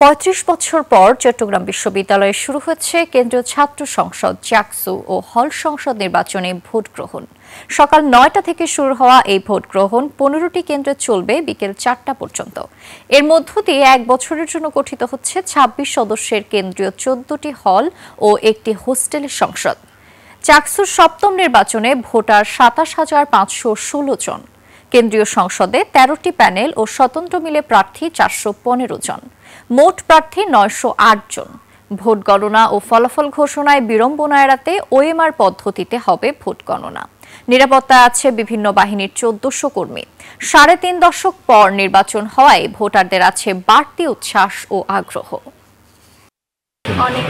৩৫ বছর পর চট্টগ্রাম বিশ্ববিদ্যালয়ে শুরু হচ্ছে কেন্দ্রীয় ছাত্র সংসদ জাকসু ও হল সংসদ নির্বাচনে ভোট গ্রহণ। সকাল ৯টা থেকে শুরু হওয়া এই ভোট গ্রহণ ১৫টি কেন্দ্রে চলবে বিকেল ৪টা পর্যন্ত। এর মধ্য দিয়ে এক বছরের জন্য গঠিত হচ্ছে ২৬ সদস্যের কেন্দ্রীয় ১৪টি হল ও একটি হোস্টেলের সংসদ। জাকসুর সপ্তম নির্বাচনে ভোটার ২৭,৫১৬ জন। কেন্দ্রীয় সংসদে ১৩টি প্যানেল ও স্বতন্ত্র মিলে প্রার্থী ৪১৫ জন। মোট প্রার্থী ৯০৮ জন। ভোট গণনা ও ফলাফল ঘোষণায় বিড়ম্বনা এড়াতে ওএমআর পদ্ধতিতে হবে ভোট গণনা। নিরাপত্তা আছে বিভিন্ন বাহিনীর ১৪০০ কর্মী। ৩.৫ দশক পর নির্বাচন হওয়ায় ভোটারদের আছে বাড়তি উচ্ছ্বাস ও আগ্রহ।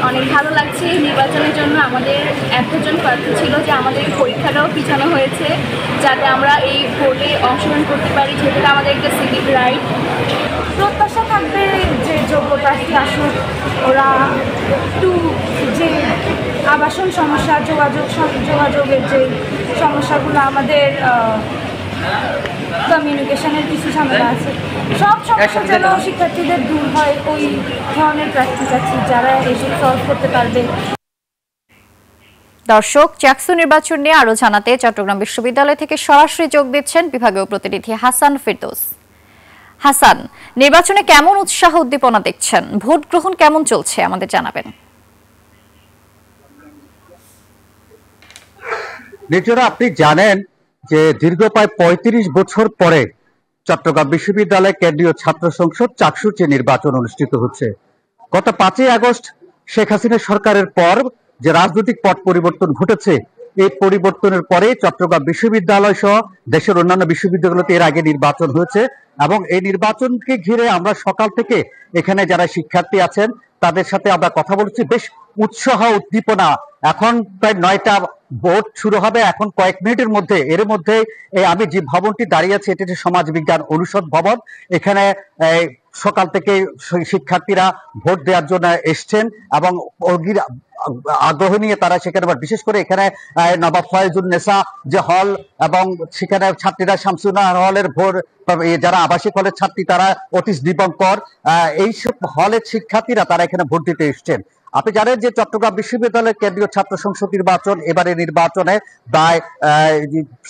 অনেক ভালো লাগছে। এই নির্বাচনের জন্য আমাদের এতজন প্রার্থী ছিল যে আমাদের পরীক্ষাটাও পিছানো হয়েছে যাতে আমরা এই ভোটে অংশগ্রহণ করতে পারি, যেটা আমাদের একটা সিভিক রাইট। প্রত্যাশা থাকবে যে যোগ্য প্রার্থী আসুক, ওরা একটু যে আবাসন সমস্যা, যোগাযোগের যে সমস্যাগুলো, আমাদের কমিউনিকেশনের কিছু ঝামেলা আছে, সব সমস্যা যেন শিক্ষার্থীদের দূর হয়, ওই ধরনের প্রার্থী চাচ্ছি যারা এসব সলভ করতে পারবে। দর্শক, জাকসু নির্বাচন নিয়ে আরো জানাতে চট্টগ্রাম বিশ্ববিদ্যালয় থেকে সরাসরি যোগ দিচ্ছেন বিভাগীয় প্রতিনিধি হাসান ফেরদৌস। হাসান, নির্বাচনে কেমন উৎসাহ উদ্দীপনা দেখছেন? ভোট গ্রহণ কেমন চলছে আমাদের জানাবেন। নির্জনা, আপনি জানেন যে দীর্ঘ প্রায় ৩৫ বছর পরে চট্টগ্রাম বিশ্ববিদ্যালয় কেন্দ্রীয় ছাত্র সংসদ জাকসুর যে নির্বাচন অনুষ্ঠিত হচ্ছে। গত ৫ই আগস্ট শেখ হাসিনা সরকারের পর যে রাজনৈতিক পট পরিবর্তন ঘটেছে, এই পরিবর্তনের পরে চট্টগ্রাম বিশ্ববিদ্যালয় সহ দেশের অন্যান্য বিশ্ববিদ্যালয়তে এর আগে নির্বাচন হয়েছে এবং এই নির্বাচনকে ঘিরে আমরা সকাল থেকে এখানে যারা শিক্ষার্থী আছেন তাদের সাথে আমরা কথা বলছি। বেশ উৎসাহ উদ্দীপনা। এখন প্রায় ৯টা ভোট শুরু হবে এখন কয়েক মিনিটের মধ্যে। এর মধ্যে আমি যে ভবনটি দাঁড়িয়ে আছি এটি হচ্ছে সমাজ বিজ্ঞান অনুষদ ভবন। এখানে সকাল থেকে শিক্ষার্থীরা ভোট দেওয়ার জন্য এসছেন এবং আগ্রহ নিয়ে তারা সেখানে, বিশেষ করে এখানে নবাব ফয়েজুল নেসা যে হল এবং সেখানে ছাত্রীরা শামসুনা হলের ভোট, যারা আবাসিক হলের ছাত্রী তারা অতীশ দীপঙ্কর, এইসব হলের শিক্ষার্থীরা তারা এখানে ভোট দিতে এসছেন। আপনি জানেন যে চট্টগ্রাম বিশ্ববিদ্যালয়ের কেন্দ্রীয় ছাত্র সংসদ নির্বাচন, এবারে নির্বাচনে প্রায়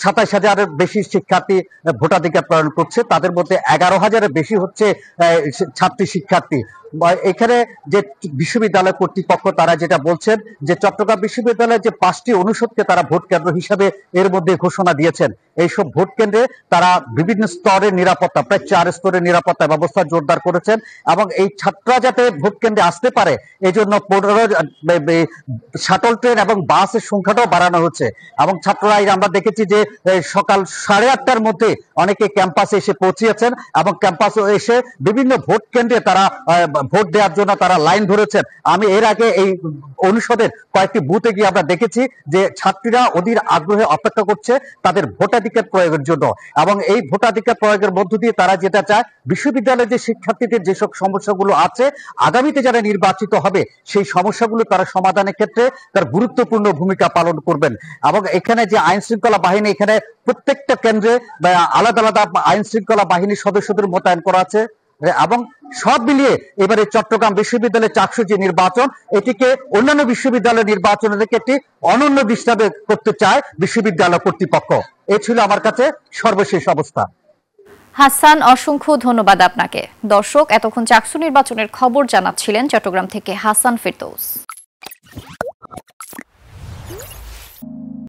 ২৭,০০০-এর বেশি শিক্ষার্থী ভোটাধিকার প্রদান করছে। তাদের মধ্যে ১১,০০০-এর বেশি হচ্ছে ছাত্রী শিক্ষার্থী। এখানে যে বিশ্ববিদ্যালয় কর্তৃপক্ষ তারা যেটা বলছেন যে চট্টগ্রাম বিশ্ববিদ্যালয়ের যে 5টি অনুষদকে তারা ভোট কেন্দ্র হিসাবে এর মধ্যে ঘোষণা দিয়েছেন। এইসব ভোট কেন্দ্রে তারা বিভিন্ন স্তরের নিরাপত্তা, প্রায় 4 স্তরের নিরাপত্তা ব্যবস্থা জোরদার করেছেন এবং এই ছাত্ররা যাতে ভোট কেন্দ্রে আসতে পারে এই জন্য 15 শাটল ট্রেন এবং বাসের সংখ্যাটাও বাড়ানো হচ্ছে এবং ছাত্ররা আমরা দেখেছি যে সকাল 8:30টার মধ্যে অনেকে ক্যাম্পাসে এসে পৌঁছিয়েছেন এবং ক্যাম্পাসে এসে বিভিন্ন ভোট কেন্দ্রে তারা ভোট দেওয়ার জন্য তারা লাইন ধরেছেন। আমি এর আগে এই অনুষদের কয়েকটি বুথে গিয়ে আমরা দেখেছি যে ছাত্রীরা অধীর আগ্রহে অপেক্ষা করছে তাদের ভোটাধিকার প্রয়োগের জন্য এবং এই ভোটাধিকার প্রয়োগের মধ্য দিয়ে তারা যেটা চায় বিশ্ববিদ্যালয়ের যে শিক্ষার্থীদের যেসব সমস্যাগুলো আছে আগামীতে যারা নির্বাচিত হবে সেই সমস্যাগুলো তারা সমাধানের ক্ষেত্রে তার গুরুত্বপূর্ণ ভূমিকা পালন করবেন এবং এখানে যে আইন শৃঙ্খলা বাহিনী, এখানে প্রত্যেকটা কেন্দ্রে আলাদা আলাদা আইন শৃঙ্খলা বাহিনীর সদস্যদের মোতায়েন করা আছে এবং সব মিলিয়ে এবারে চট্টগ্রাম বিশ্ববিদ্যালয়ের জাকসু যে নির্বাচন এটিকে অন্যান্য বিশ্ববিদ্যালয়ের নির্বাচন থেকে একটি অনন্য দৃষ্টান্ত করতে চায় বিশ্ববিদ্যালয় কর্তৃপক্ষ। এই ছিল আমার কাছে সর্বশেষ অবস্থা। হাসান, অসংখ্য ধন্যবাদ আপনাকে। দর্শক, এতক্ষণ জাকসু নির্বাচনের খবর জানাচ্ছিলেন চট্টগ্রাম থেকে হাসান ফেরদৌস।